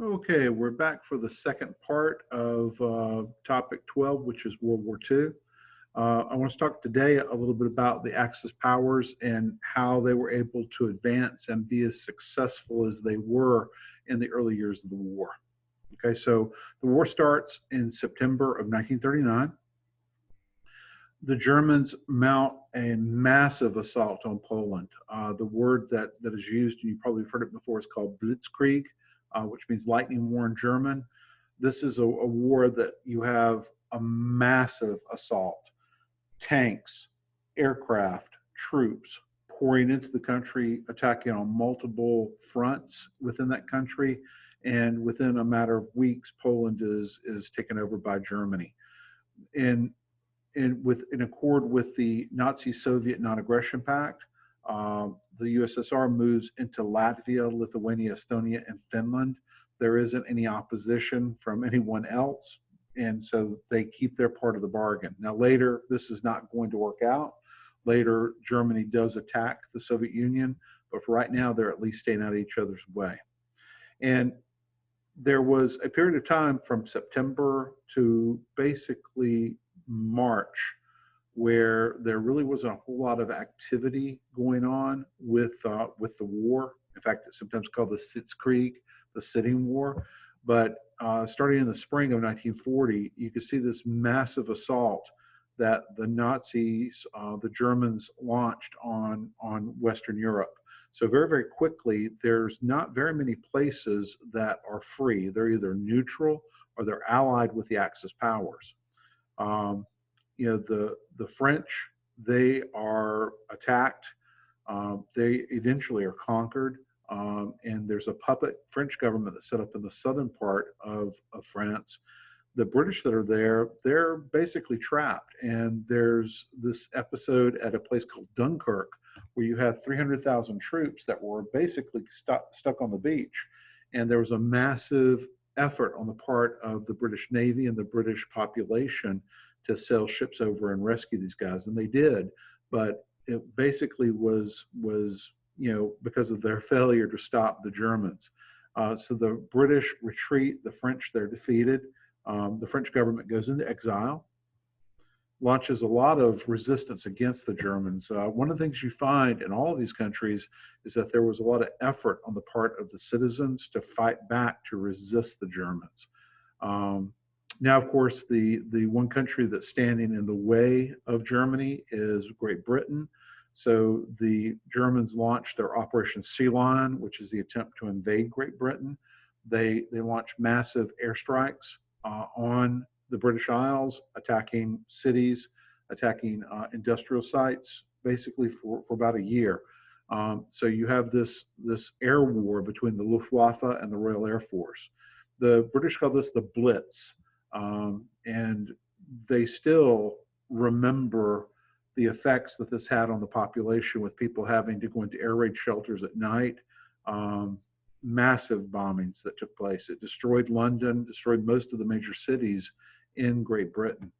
Okay, we're back for the second part of topic 12, which is World War II. I want to talk today a little bit about the Axis powers and how they were able to advance and be as successful as they were in the early years of the war. Okay, so the war starts in September of 1939. The Germans mount a massive assault on Poland. The word that is used, and you probably have heard it before, is called Blitzkrieg, which means lightning war in German. This is a war that you have a massive assault, tanks, aircraft, troops pouring into the country, attacking on multiple fronts within that country. And within a matter of weeks, Poland is taken over by Germany. In in accord with the Nazi-Soviet Non-Aggression Pact, the USSR moves into Latvia, Lithuania, Estonia, and Finland. There isn't any opposition from anyone else, and so they keep their part of the bargain. Now, later, this is not going to work out. Later, Germany does attack the Soviet Union, but for right now, they're at least staying out of each other's way. And there was a period of time from September to basically March where there really wasn't a whole lot of activity going on with the war. In fact, it's sometimes called the Sitzkrieg, the sitting war. But starting in the spring of 1940, you could see this massive assault that the Nazis, the Germans, launched on Western Europe. So very, very quickly, there's not very many places that are free. They're either neutral or they're allied with the Axis powers. Um, the French, they are attacked. They eventually are conquered. And there's a puppet French government that's set up in the southern part of France. The British that are there, they're basically trapped. And there's this episode at a place called Dunkirk where you had 300,000 troops that were basically stuck on the beach. And there was a massive effort on the part of the British Navy and the British population to sail ships over and rescue these guys. And they did, but it basically was because of their failure to stop the Germans. So the British retreat, the French, they're defeated. The French government goes into exile, launches a lot of resistance against the Germans. One of the things you find in all of these countries is that there was a lot of effort on the part of the citizens to fight back to resist the Germans. Now, of course, the one country that's standing in the way of Germany is Great Britain. So the Germans launched their Operation Sea Lion, which is the attempt to invade Great Britain. They launched massive airstrikes on the British Isles, attacking cities, attacking industrial sites, basically for about a year. So you have this air war between the Luftwaffe and the Royal Air Force. The British call this the Blitz, and they still remember the effects that this had on the population, with people having to go into air raid shelters at night. Massive bombings that took place. It destroyed London, destroyed most of the major cities in Great Britain.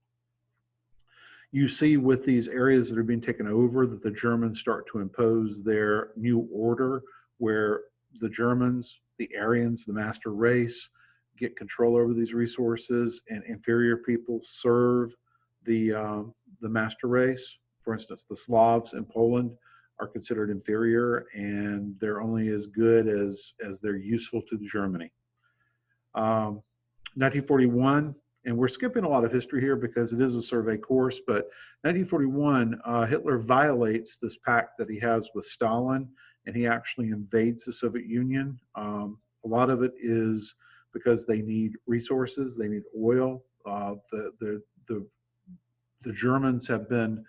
You see with these areas that are being taken over that the Germans start to impose their new order, where the Germans, the Aryans, the master race, get control over these resources, and inferior people serve the master race. For instance, the Slavs in Poland are considered inferior, and they're only as good as they're useful to Germany. 1941, and we're skipping a lot of history here because it is a survey course, but 1941, Hitler violates this pact that he has with Stalin, and he actually invades the Soviet Union. A lot of it is because they need resources, they need oil. The Germans have been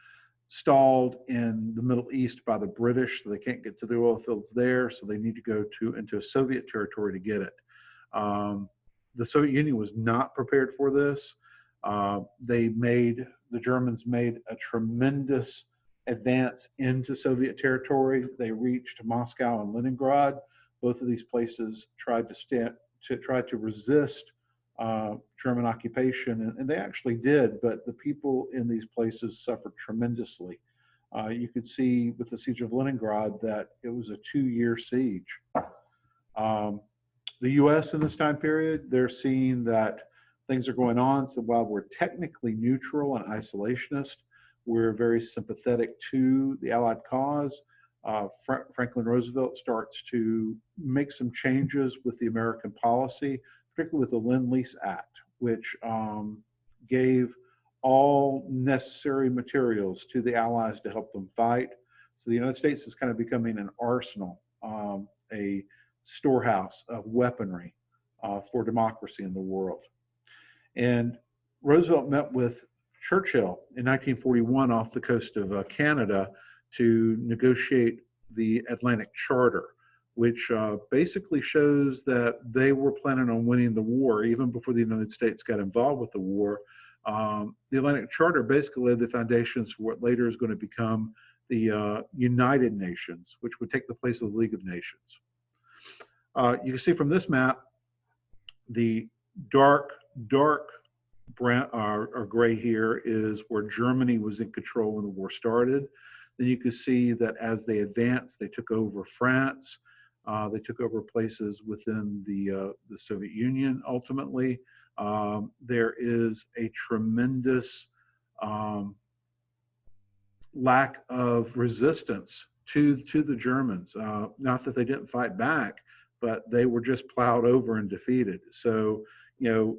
stalled in the Middle East by the British, so they can't get to the oil fields there, so they need to go into Soviet territory to get it. The Soviet Union was not prepared for this. The Germans made a tremendous advance into Soviet territory. They reached Moscow and Leningrad. Both of these places tried to resist German occupation, and they actually did, but the people in these places suffered tremendously. You could see with the siege of Leningrad that it was a 2-year siege. the U.S. in this time period, they're seeing that things are going on. So while we're technically neutral and isolationist, we're very sympathetic to the Allied cause. Franklin Roosevelt starts to make some changes with the American policy, particularly with the Lend-Lease Act, which gave all necessary materials to the Allies to help them fight. So the United States is kind of becoming an arsenal, a storehouse of weaponry for democracy in the world. And Roosevelt met with Churchill in 1941 off the coast of Canada to negotiate the Atlantic Charter, which basically shows that they were planning on winning the war even before the United States got involved with the war. The Atlantic Charter basically laid the foundations for what later is going to become the United Nations, which would take the place of the League of Nations. You can see from this map, the dark brown or gray here is where Germany was in control when the war started. Then you can see that as they advanced, they took over France. They took over places within the Soviet Union ultimately. There is a tremendous lack of resistance to the Germans. Not that they didn't fight back, but they were just plowed over and defeated. So, you know,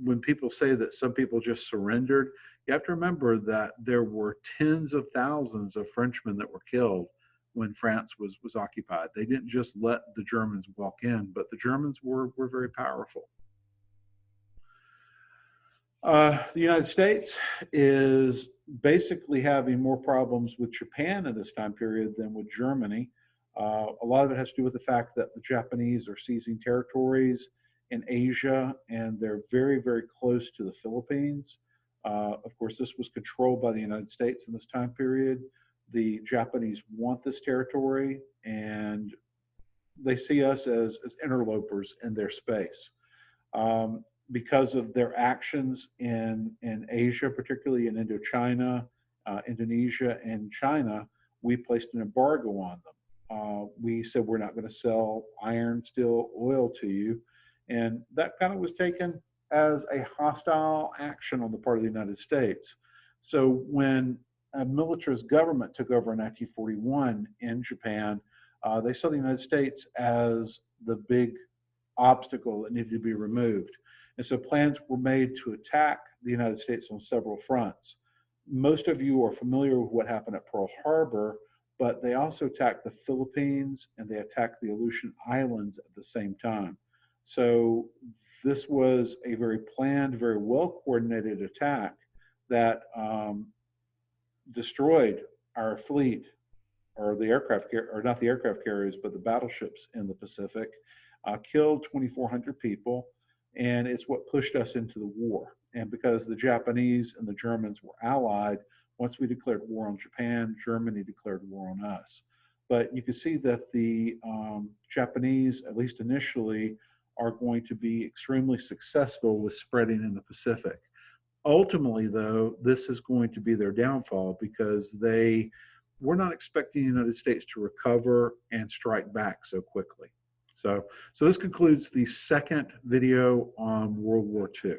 when people say that some people just surrendered, you have to remember that there were tens of thousands of Frenchmen that were killed when France was occupied. They didn't just let the Germans walk in, but the Germans were very powerful. The United States is basically having more problems with Japan in this time period than with Germany. A lot of it has to do with the fact that the Japanese are seizing territories in Asia, and they're very, very close to the Philippines. Of course, this was controlled by the United States in this time period. The Japanese want this territory, and they see us as interlopers in their space. Because of their actions in Asia, particularly in Indochina, Indonesia, and China, we placed an embargo on them. We said we're not going to sell iron, steel, oil to you. And that kind of was taken as a hostile action on the part of the United States. So when a militarist government took over in 1941 in Japan, they saw the United States as the big obstacle that needed to be removed. And so plans were made to attack the United States on several fronts. Most of you are familiar with what happened at Pearl Harbor, but they also attacked the Philippines and they attacked the Aleutian Islands at the same time. So this was a very planned, very well coordinated attack that destroyed our fleet, or the aircraft, or not the aircraft carriers, but the battleships in the Pacific, killed 2,400 people, and it's what pushed us into the war. And because the Japanese and the Germans were allied, once we declared war on Japan, Germany declared war on us. But you can see that the Japanese, at least initially, are going to be extremely successful with spreading in the Pacific. Ultimately, though, this is going to be their downfall because they were not expecting the United States to recover and strike back so quickly. So this concludes the second video on World War II.